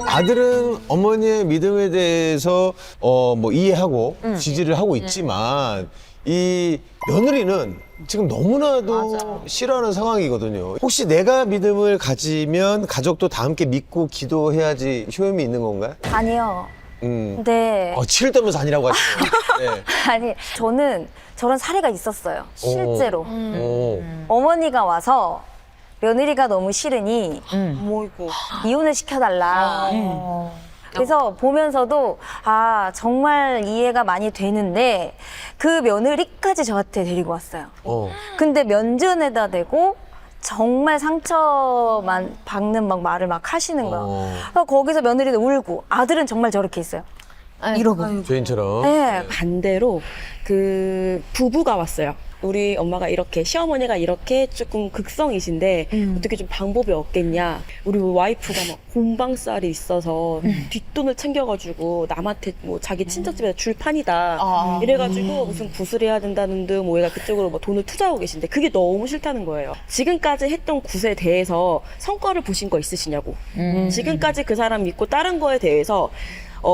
아들은 어머니의 믿음에 대해서 뭐 이해하고 지지를 하고 있지만 이 며느리는 지금 너무나도 싫어하는 상황이거든요. 혹시 내가 믿음을 가지면 가족도 다 함께 믿고 기도해야지 효험이 있는 건가요? 아니요. 네. 치를 떠면서 아니라고 하시네요. 네. 아니, 저는 저런 사례가 있었어요. 실제로. 어머니가 와서 며느리가 너무 싫으니 이혼을 시켜달라. 그래서 보면서도 아 정말 이해가 많이 되는데 그 며느리까지 저한테 데리고 왔어요. 근데 면전에다 대고 정말 상처만 받는 막 말을 막 하시는 거야. 거기서 며느리는 울고 아들은 정말 저렇게 있어요. 이러고. 죄인처럼. 네. 반대로 그 부부가 왔어요. 우리 엄마가 이렇게 시어머니가 이렇게 조금 극성이신데 어떻게 좀 방법이 없겠냐. 우리 와이프가 막 공방살이 있어서 뒷돈을 챙겨가지고 남한테 뭐 자기 친척집에다 줄 판이다 이래가지고 무슨 구슬 해야 된다는 등 뭐 얘가 그쪽으로 뭐 돈을 투자하고 계신데 그게 너무 싫다는 거예요. 지금까지 했던 굿에 대해서 성과를 보신 거 있으시냐고. 지금까지 그 사람 믿고 다른 거에 대해서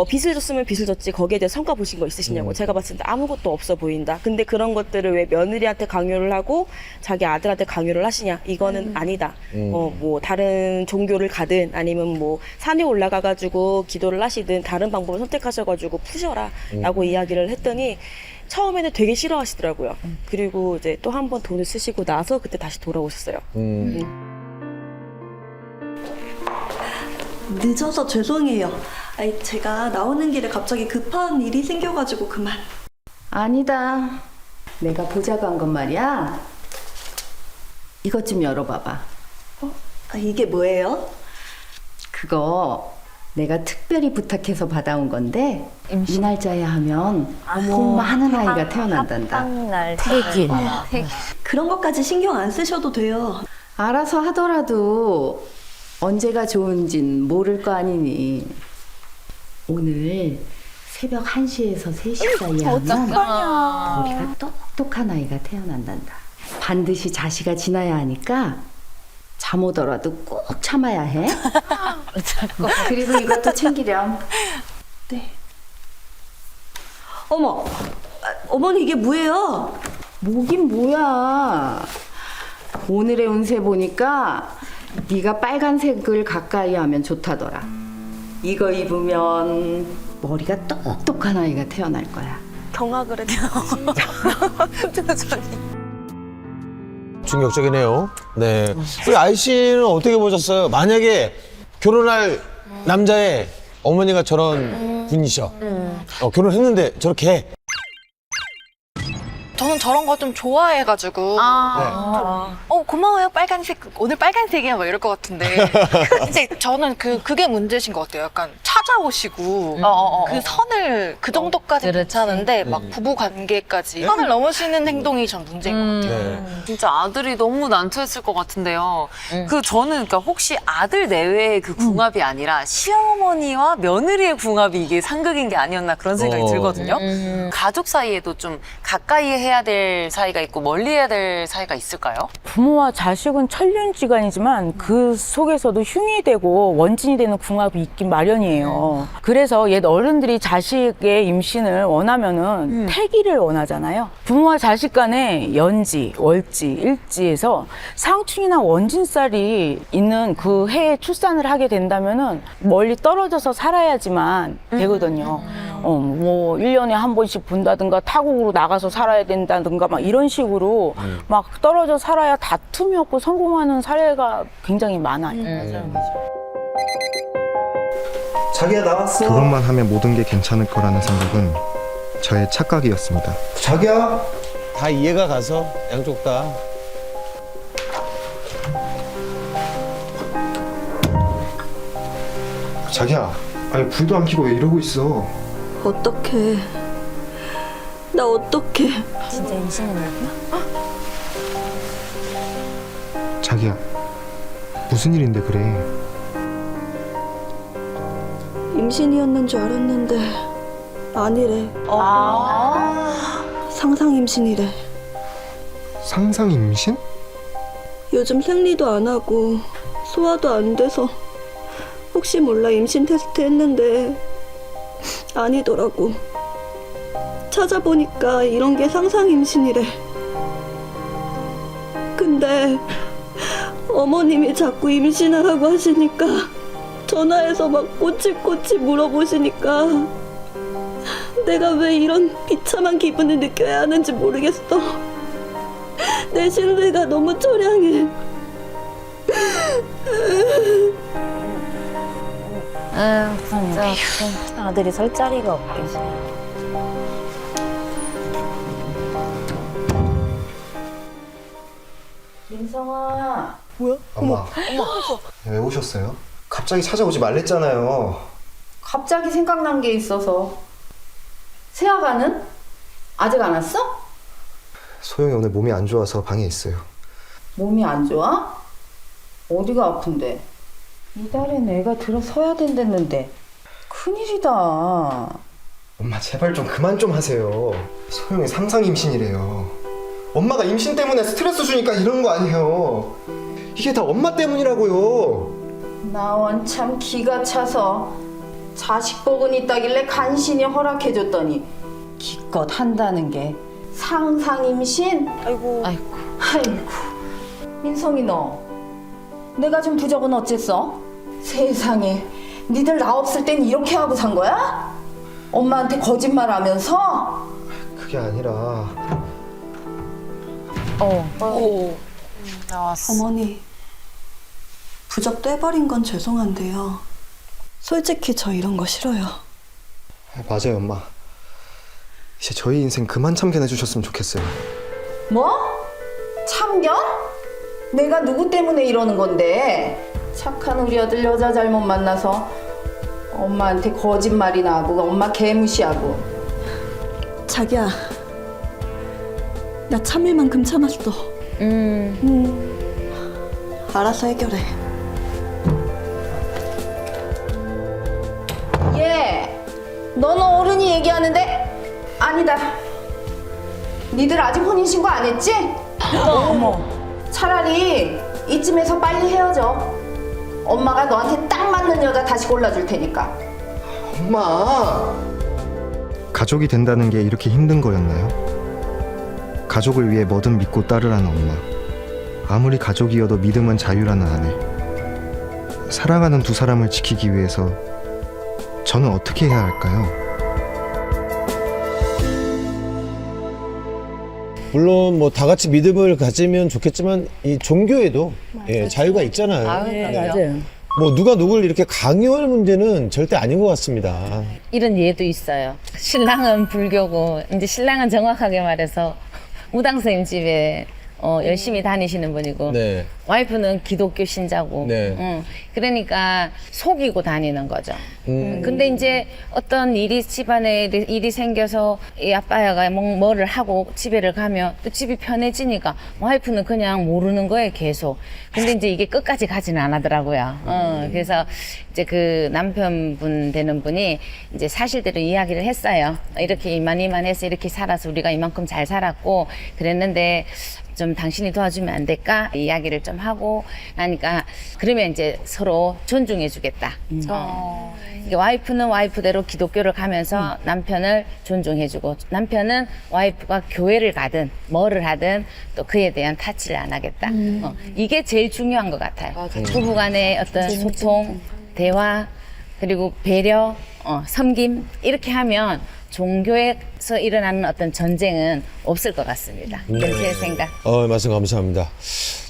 빚을 줬으면 빚을 줬지 거기에 대해 성과 보신 거 있으시냐고. 제가 봤을 때 아무것도 없어 보인다. 근데 그런 것들을 왜 며느리한테 강요를 하고 자기 아들한테 강요를 하시냐. 이거는 아니다. 뭐 다른 종교를 가든 아니면 뭐 산에 올라가가지고 기도를 하시든 다른 방법을 선택하셔가지고 푸셔라 라고 이야기를 했더니 처음에는 되게 싫어하시더라고요. 그리고 이제 또 한 번 돈을 쓰시고 나서 그때 다시 돌아오셨어요. 늦어서 죄송해요. 아니, 제가 나오는 길에 갑자기 급한 일이 생겨가지고 그만. 아니다. 내가 보자고 한 건 말이야. 이것 좀 열어봐봐. 아, 이게 뭐예요? 그거 내가 특별히 부탁해서 받아온 건데 이 날짜에 하면 복 많은 아이가 태어난단다. 태길. 그런 것까지 신경 안 쓰셔도 돼요. 알아서 하더라도 언제가 좋은진 모를 거 아니니. 오늘 새벽 1시에서 3시 사이에 하면 머리가 똑똑한 아이가 태어난단다. 반드시 자시가 지나야 하니까 잠 오더라도 꼭 참아야 해. 그리고 이것도 챙기렴. 네. 어머, 어머니 이게 뭐예요? 뭐긴 뭐야. 오늘의 운세 보니까 네가 빨간색을 가까이 하면 좋다더라. 이거 입으면 머리가 똑똑한 아이가 태어날 거야. 경악을 해요. 충격적이네요. 네. 우리 아이 씨는 어떻게 보셨어요? 만약에 결혼할 남자의 어머니가 저런 분이셔. 결혼했는데 저렇게 해. 저는 저런 거 좀 좋아해가지고 고마워요 빨간색 오늘 빨간색이야 뭐 이럴 것 같은데 이제 저는 그게 문제신 것 같아요. 약간 찾아오시고 그 선을 그 정도까지 괜찮은데 막 부부 관계까지 선을 넘으시는 행동이 전 문제인 것 같아요. 진짜 아들이 너무 난처했을 것 같은데요. 저는 그러니까 혹시 아들 내외의 그 궁합이 아니라 시어머니와 며느리의 궁합이 이게 상극인 게 아니었나 그런 생각이 들거든요. 가족 사이에도 좀 가까이 해야 될 사이가 있고 멀리 해야 될 사이가 있을까요? 부모와 자식은 천륜지간이지만 그 속에서도 흉이 되고 원진이 되는 궁합이 있긴 마련이에요. 그래서 옛 어른들이 자식의 임신을 원하면은 태기를 원하잖아요. 부모와 자식 간에 연지, 월지, 일지에서 상충이나 원진살이 있는 그 해에 출산을 하게 된다면은 멀리 떨어져서 살아야지만 되거든요. 뭐 1년에 한 번씩 본다든가 타국으로 나가서 살아야 된다든가 막 이런 식으로 막 떨어져 살아야 다툼이 없고 성공하는 사례가 굉장히 많아요. 자기야 나왔어. 그것만 하면 모든 게 괜찮을 거라는 생각은 저의 착각이었습니다. 자기야. 다 이해가 가서 양쪽 다. 자기야. 아니 불도 안 켜고 왜 이러고 있어? 어떡해. 나 어떡해. 진짜 임신했나? 자기야 무슨 일인데 그래? 임신이었는 줄 알았는데 아니래. 상상 임신이래. 상상 임신? 요즘 생리도 안 하고 소화도 안 돼서 혹시 몰라 임신 테스트 했는데 아니더라고. 찾아보니까 이런 게 상상 임신이래. 근데 어머님이 자꾸 임신하라고 하시니까 전화해서 막 꼬치꼬치 물어보시니까 내가 왜 이런 비참한 기분을 느껴야 하는지 모르겠어. 내 신뢰가 너무 처량해. 진짜 아들이 설 자리가 없겠어. 민성아. 엄마. 왜 오셨어요? 갑자기 찾아오지 말랬잖아요. 갑자기 생각난 게 있어서. 세아가는? 아직 안 왔어? 소영이 오늘 몸이 안 좋아서 방에 있어요. 몸이 안 좋아? 어디가 아픈데? 이달엔 애가 들어서야 된댔는데. 큰일이다. 엄마 제발 좀 그만 좀 하세요. 소영이 상상 임신이래요. 엄마가 임신 때문에 스트레스 주니까 이러는 거 아니에요. 이게 다 엄마 때문이라고요. 나 원참 기가 차서 자식 복은 있다길래 간신히 허락해줬더니 기껏 한다는 게 상상 임신? 아이고. 민성이 너 내가 준 부적은 어쨌어? 세상에 니들 나 없을 땐 이렇게 하고 산 거야? 엄마한테 거짓말하면서? 그게 아니라 나왔어. 어머니, 부적 떼버린 건 죄송한데요. 솔직히 저 이런 거 싫어요. 맞아요 엄마. 이제 저희 인생 그만 참견해 주셨으면 좋겠어요. 뭐? 참견? 내가 누구 때문에 이러는 건데? 착한 우리 아들 여자 잘못 만나서 엄마한테 거짓말이나 하고 엄마 개무시하고. 자기야, 나 참을 만큼 참았어. 알아서 해결해. 너는 어른이 얘기하는데? 아니다. 니들 아직 혼인신고 안 했지? 어머. 차라리 이쯤에서 빨리 헤어져. 엄마가 너한테 딱 맞는 여자 다시 골라줄 테니까. 엄마. 가족이 된다는 게 이렇게 힘든 거였나요? 가족을 위해 뭐든 믿고 따르라는 엄마. 아무리 가족이어도 믿음은 자유라는 아내. 사랑하는 두 사람을 지키기 위해서 저는 어떻게 해야 할까요? 물론 뭐 다 같이 믿음을 가지면 좋겠지만 이 종교에도 예, 자유가 있잖아요. 맞아요. 뭐 누가 누굴 이렇게 강요할 문제는 절대 아닌 것 같습니다. 이런 예도 있어요. 신랑은 불교고 이제 신랑은 정확하게 말해서 무당스님 집에 열심히 다니시는 분이고 네. 와이프는 기독교 신자고 네. 그러니까 속이고 다니는 거죠. 근데 이제 어떤 일이 집안에 일이 생겨서 이 아빠가 뭐를 하고 집에를 가면 또 집이 편해지니까 와이프는 그냥 모르는 거예요 계속. 근데 이제 이게 끝까지 가지는 않았더라고요. 그래서 이제 그 남편분 되는 분이 이제 사실대로 이야기를 했어요. 이렇게 이만해서 이렇게 살아서 우리가 이만큼 잘 살았고 그랬는데 좀 당신이 도와주면 안 될까? 이야기를 좀 하고 나니까 그러면 이제 서로 존중해 주겠다. 이게 와이프는 와이프대로 기독교를 가면서 남편을 존중해 주고 남편은 와이프가 교회를 가든 뭐를 하든 또 그에 대한 타치를 안 하겠다. 이게 제일 중요한 것 같아요. 부부 간의 어떤 소통, 대화, 그리고 배려, 섬김 이렇게 하면 종교에서 일어나는 어떤 전쟁은 없을 것 같습니다. 이건 제 생각. 말씀 감사합니다.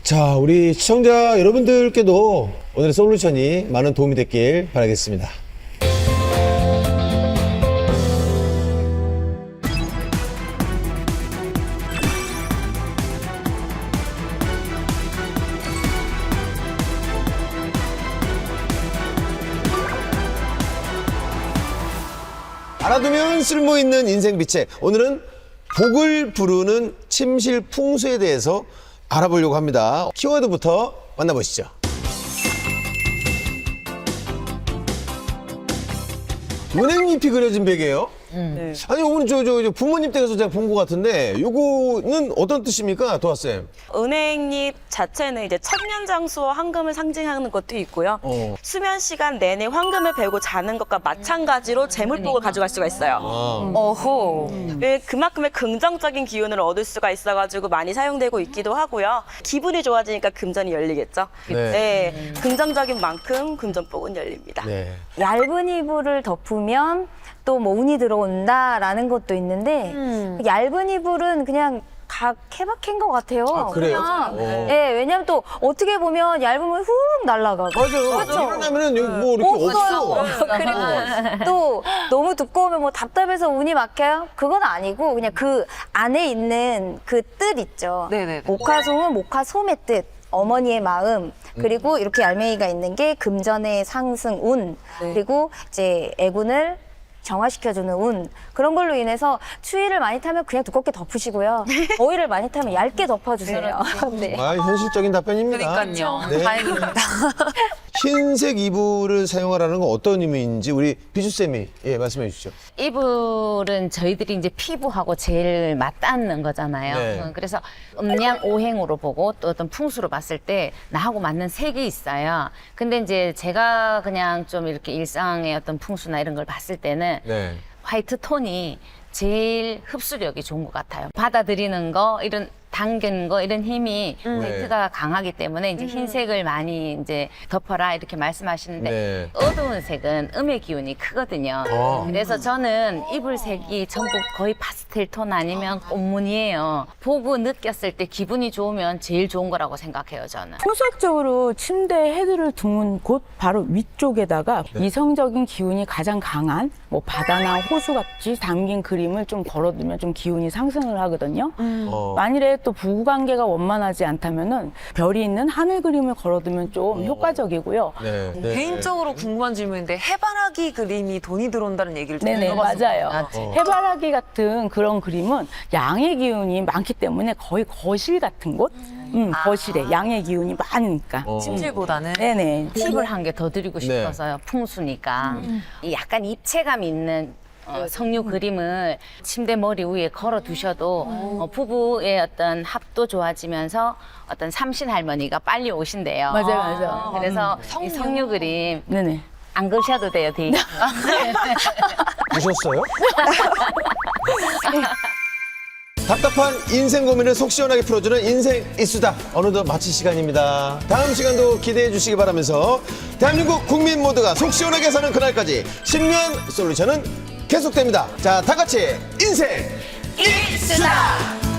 자, 우리 시청자 여러분들께도 오늘의 솔루션이 많은 도움이 됐길 바라겠습니다. 알아두면 쓸모있는 인생 비책. 오늘은 복을 부르는 침실 풍수에 대해서 알아보려고 합니다. 키워드부터 만나보시죠. 은행잎이 그려진 베개예요? 아니, 오늘 저 부모님 댁에서 제가 본 것 같은데 요거는 어떤 뜻입니까, 도아쌤? 은행잎 자체는 이제 천년장수와 황금을 상징하는 것도 있고요. 수면 시간 내내 황금을 베고 자는 것과 마찬가지로 재물복을 가져갈 수가 있어요. 어호. 그만큼의 긍정적인 기운을 얻을 수가 있어가지고 많이 사용되고 있기도 하고요. 기분이 좋아지니까 금전이 열리겠죠. 네. 긍정적인 만큼 금전복은 열립니다. 네. 얇은 이불을 덮으면 또 뭐 운이 들어온다라는 것도 있는데 그 얇은 이불은 그냥 다 케바케인 것 같아요. 아, 그래요? 그냥. 예, 왜냐면 또 어떻게 보면 얇으면 훅 날아가고. 맞아요. 일어나면은 여기 뭐 이렇게 없어. 그리고 또 너무 두꺼우면 뭐 답답해서 운이 막혀요? 그건 아니고 그냥 그 안에 있는 그 뜻 있죠. 네네네. 목화송은 목화솜의 뜻. 어머니의 마음, 그리고 이렇게 얄맹이가 있는 게 금전의 상승 운, 그리고 이제 애군을 정화시켜주는 운, 그런 걸로 인해서 추위를 많이 타면 그냥 두껍게 덮으시고요. 더위를 많이 타면 얇게 덮어주세요. 네. 아, 현실적인 답변입니다. 그러니까요. 네. 다행입니다. 흰색 이불을 사용하라는 건 어떤 의미인지 우리 비주쌤이 말씀해 주시죠. 이불은 저희들이 이제 피부하고 제일 맞닿는 거잖아요. 네. 그래서 음양오행으로 보고 또 어떤 풍수로 봤을 때 나하고 맞는 색이 있어요. 근데 이제 제가 그냥 좀 이렇게 일상의 어떤 풍수나 이런 걸 봤을 때는 네. 화이트 톤이 제일 흡수력이 좋은 것 같아요. 받아들이는 거, 이런 당기는 거, 이런 힘이 화이트가 강하기 때문에 이제 흰색을 많이 이제 덮어라 이렇게 말씀하시는데 네. 어두운 색은 음의 기운이 크거든요. 그래서 저는 이불색이 전부 거의 파스텔 톤 아니면 꽃무늬예요. 보고 느꼈을 때 기분이 좋으면 제일 좋은 거라고 생각해요, 저는. 풍수학적으로 침대 헤드를 두는 곳 바로 위쪽에다가 이성적인 기운이 가장 강한 뭐 바다나 호수 같이 담긴 그림을 좀 걸어두면 좀 기운이 상승을 하거든요. 만일에 또 부부관계가 원만하지 않다면은 별이 있는 하늘 그림을 걸어두면 좀 효과적이고요. 네. 네. 개인적으로 궁금한 질문인데 해바라기 그림이 돈이 들어온다는 얘기를 좀 네네, 들어봤습니다. 맞아요. 해바라기 같은 그런 그림은 양의 기운이 많기 때문에 거의 거실 같은 곳? 거실에 양의 기운이 많으니까. 침실보다는. 네네. 팁을 한 개 더 드리고 싶어서요. 풍수니까. 이 약간 입체감 있는 석류 그림을 침대 머리 위에 걸어 두셔도 부부의 어떤 합도 좋아지면서 어떤 삼신 할머니가 빨리 오신대요. 맞아요, 맞아요. 그래서 이 석류 그림 네네. 안 그러셔도 돼요, 뒤. 보셨어요? 답답한 인생 고민을 속 시원하게 풀어주는 인생 이수다. 어느덧 마칠 시간입니다. 다음 시간도 기대해 주시기 바라면서 대한민국 국민 모두가 속 시원하게 사는 그날까지 10년 솔루션은 계속됩니다. 자, 다 같이 인생 이수다!